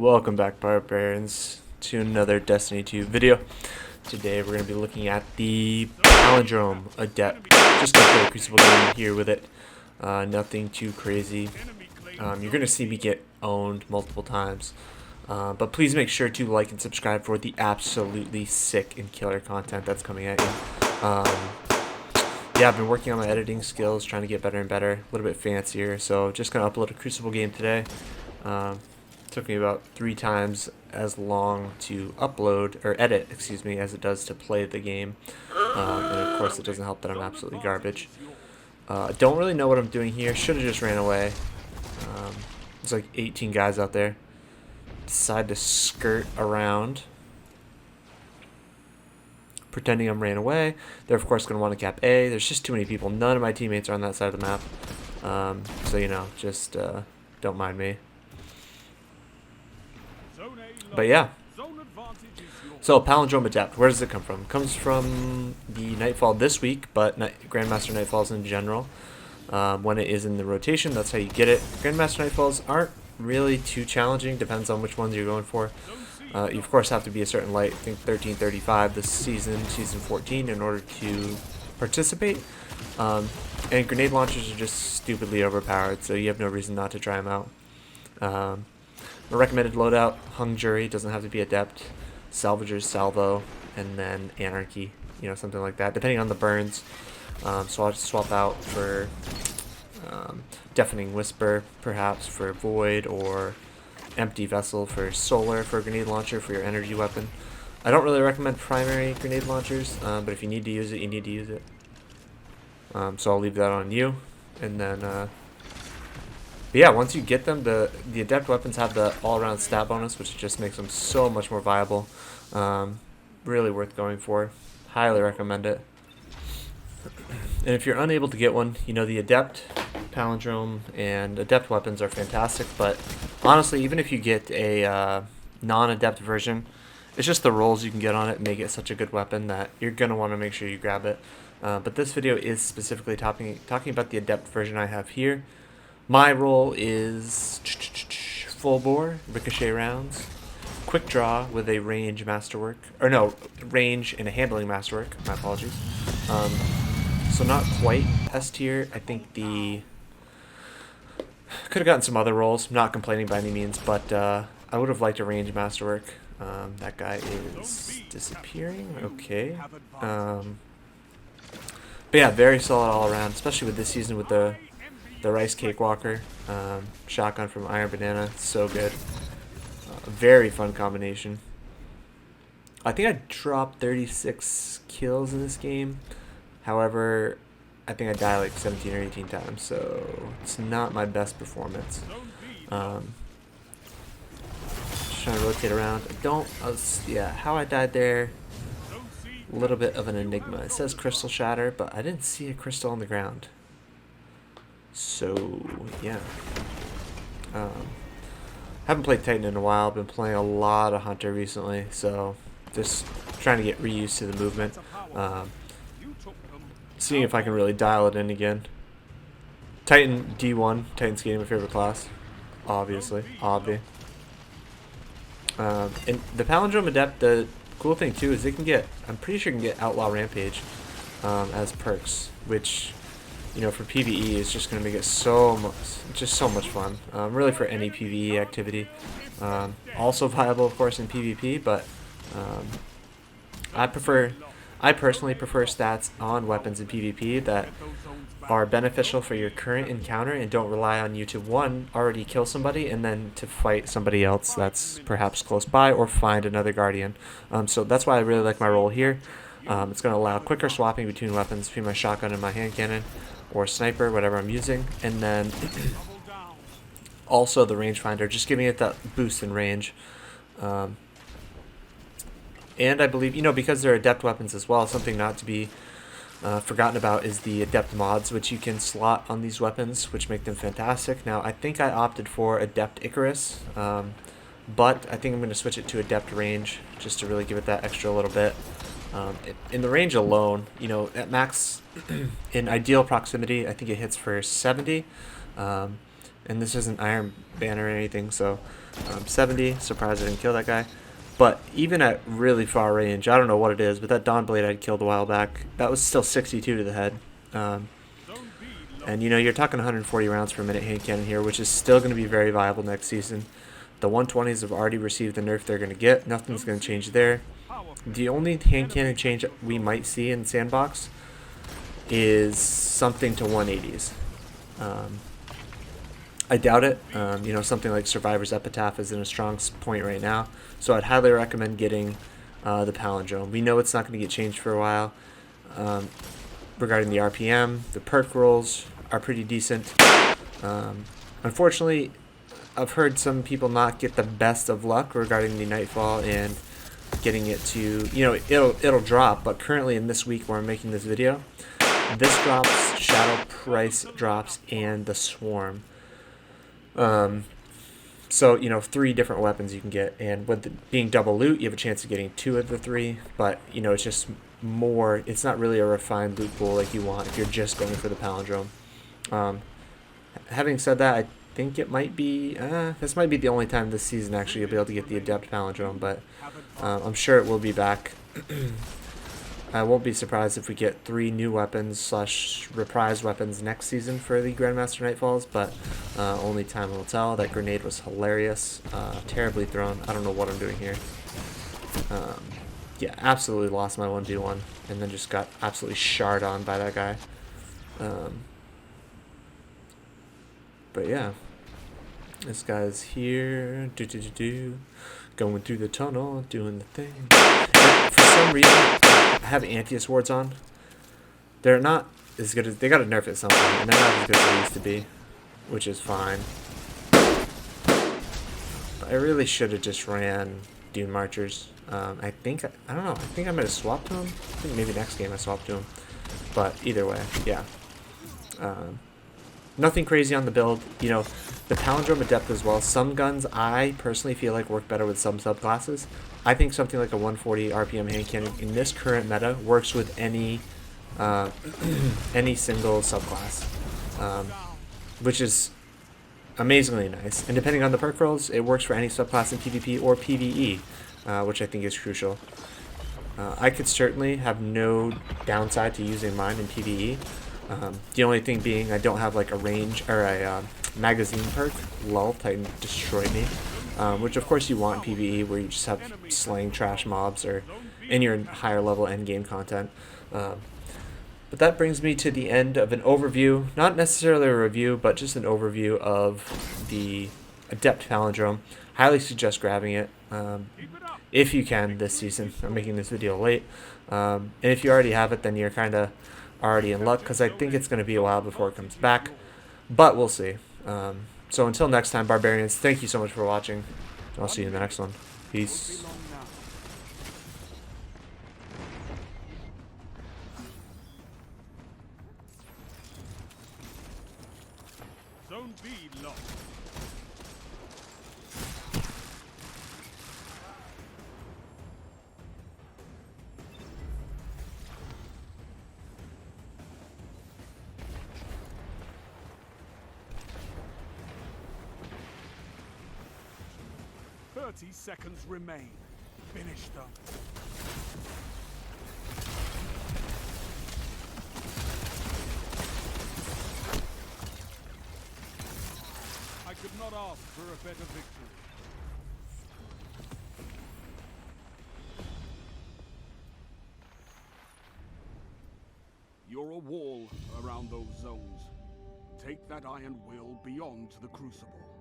Welcome back, Barbarians, to another Destiny 2 video. Today we're going to be looking at the Palindrome Adept. Just going to play a Crucible game here with it. Nothing too crazy. You're going to see me get owned multiple times. But please make sure to like and subscribe for the absolutely sick and killer content that's coming at you. Yeah, I've been working on my editing skills, trying to get better and better, a little bit fancier. So just going to upload a Crucible game today. Took me about 3 times as long to upload, or edit, excuse me, as it does to play the game. And of course it doesn't help that I'm absolutely garbage. Don't really know what I'm doing here. Should have just ran away. There's like 18 guys out there. Decide to skirt around, pretending I'm ran away. They're of course going to want to cap A. There's just too many people. None of my teammates are on that side of the map. So you know, just don't mind me. But yeah, so Palindrome Adept, where does it come from? It comes from the Nightfall this week, but Grandmaster Nightfalls in general. When it is in the rotation, that's how you get it. Grandmaster Nightfalls aren't really too challenging, depends on which ones you're going for. You of course have to be a certain light, I think 1335 this season, season 14, in order to participate. And grenade launchers are just stupidly overpowered, so you have no reason not to try them out. A recommended loadout, Hung Jury, doesn't have to be Adept, Salvagers, Salvo, and then Anarchy, you know, something like that, depending on the burns. So I'll just swap out for Deafening Whisper, perhaps, for Void, or Empty Vessel for Solar, for a grenade launcher, for your energy weapon. I don't really recommend primary grenade launchers, but if you need to use it, you need to use it. So I'll leave that on you, and then but yeah, once you get them, the Adept weapons have the all-around stat bonus, which just makes them so much more viable. Really worth going for. Highly recommend it. And if you're unable to get one, you know, the Adept, Palindrome, and Adept weapons are fantastic, but honestly, even if you get a non-Adept version, it's just the rolls you can get on it make it such a good weapon that you're going to want to make sure you grab it. But this video is specifically talking about the Adept version I have here. My role is full bore, ricochet rounds, quick draw with a range masterwork, or no, range and a handling masterwork, my apologies. So not quite S tier. I think could have gotten some other roles, I'm not complaining by any means, but I would have liked a range masterwork. That guy is disappearing, okay. But yeah, very solid all around, especially with this season with the Rice Cakewalker, shotgun from Iron Banana, so good. Very fun combination. I think I dropped 36 kills in this game. However, I think I died like 17 or 18 times, so it's not my best performance. Just trying to rotate around. Yeah, how I died there, a little bit of an enigma. It says Crystal Shatter, but I didn't see a crystal on the ground. So yeah, haven't played Titan in a while. Been playing a lot of Hunter recently, so just trying to get reused to the movement. Seeing if I can really dial it in again. Titan D1, Titan skating, my favorite class, obviously, And the Palindrome Adept, the cool thing too is I'm pretty sure you can get Outlaw Rampage as perks, which, you know, for PvE is just going to make it so much fun. Really for any PvE activity. Also viable, of course, in PvP, but I personally prefer stats on weapons in PvP that are beneficial for your current encounter and don't rely on you to, one, already kill somebody, and then to fight somebody else that's perhaps close by or find another Guardian. So that's why I really like my role here. It's going to allow quicker swapping between weapons, between my shotgun and my hand cannon, or sniper, whatever I'm using, and then also the rangefinder, just giving it that boost in range. And I believe, you know, because they're Adept weapons as well, something not to be forgotten about is the Adept mods, which you can slot on these weapons, which make them fantastic. Now, I think I opted for Adept Icarus, but I think I'm going to switch it to Adept range, just to really give it that extra little bit. In the range alone, you know, at max, in ideal proximity, I think it hits for 70. And this isn't Iron Banner or anything, so 70, surprised I didn't kill that guy. But even at really far range, I don't know what it is, but that Dawn Blade I'd killed a while back, that was still 62 to the head. And you know, you're talking 140 rounds per minute hand cannon here, which is still going to be very viable next season. The 120s have already received the nerf they're going to get. Nothing's going to change there. The only hand cannon change we might see in Sandbox is something to 180s. I doubt it. You know, something like Survivor's Epitaph is in a strong point right now, so I'd highly recommend getting the Palindrome. We know it's not going to get changed for a while. Regarding the RPM, the perk rolls are pretty decent. Unfortunately, I've heard some people not get the best of luck regarding the Nightfall and getting it to, you know, it'll drop, but currently in this week where I'm making this video, this drops, Shadow Price drops, and the Swarm. So, you know, 3 different weapons you can get, and with it being double loot, you have a chance of getting 2 of the 3, but, you know, it's just more, it's not really a refined loot pool like you want if you're just going for the Palindrome. Having said that, I think it might be, this might be the only time this season actually you'll be able to get the Adept Palindrome, but I'm sure it will be back. I won't be surprised if we get 3 new weapons / reprised weapons next season for the Grandmaster Nightfalls, but only time will tell. That grenade was hilarious, terribly thrown. I don't know what I'm doing here. Yeah, absolutely lost my 1v1, and then just got absolutely shard on by that guy. But yeah, this guy's here, going through the tunnel, doing the thing. And for some reason, I have Antius wards on. They're not as good as, they got to nerf at some point, and they're not as good as they used to be, which is fine. But I really should have just ran Dune Marchers. I think, I don't know, I think I might have swapped to him. I think maybe next game I swapped to him. But either way, yeah. Nothing crazy on the build. You know, the Palindrome Adept as well. Some guns I personally feel like work better with some subclasses. I think something like a 140 RPM hand cannon in this current meta works with any any single subclass, which is amazingly nice. And depending on the perk rolls, it works for any subclass in PvP or PvE, which I think is crucial. I could certainly have no downside to using mine in PvE. The only thing being I don't have like a range or a magazine perk. Lol, Titan destroyed me. Which of course you want in PvE, where you just have slaying trash mobs or in your higher level end game content. But that brings me to the end of an overview, not necessarily a review, but just an overview of the Adept Palindrome. Highly suggest grabbing it if you can this season. I'm making this video late. And if you already have it, then you're kind of already in luck, because I think it's going to be a while before it comes back. But we'll see. So until next time, Barbarians, thank you so much for watching. I'll see you in the next one. Peace. Zone B lost. Thirty seconds remain. Finish them. I could not ask for a better victory. You're a wall around those zones. Take that iron will beyond the Crucible.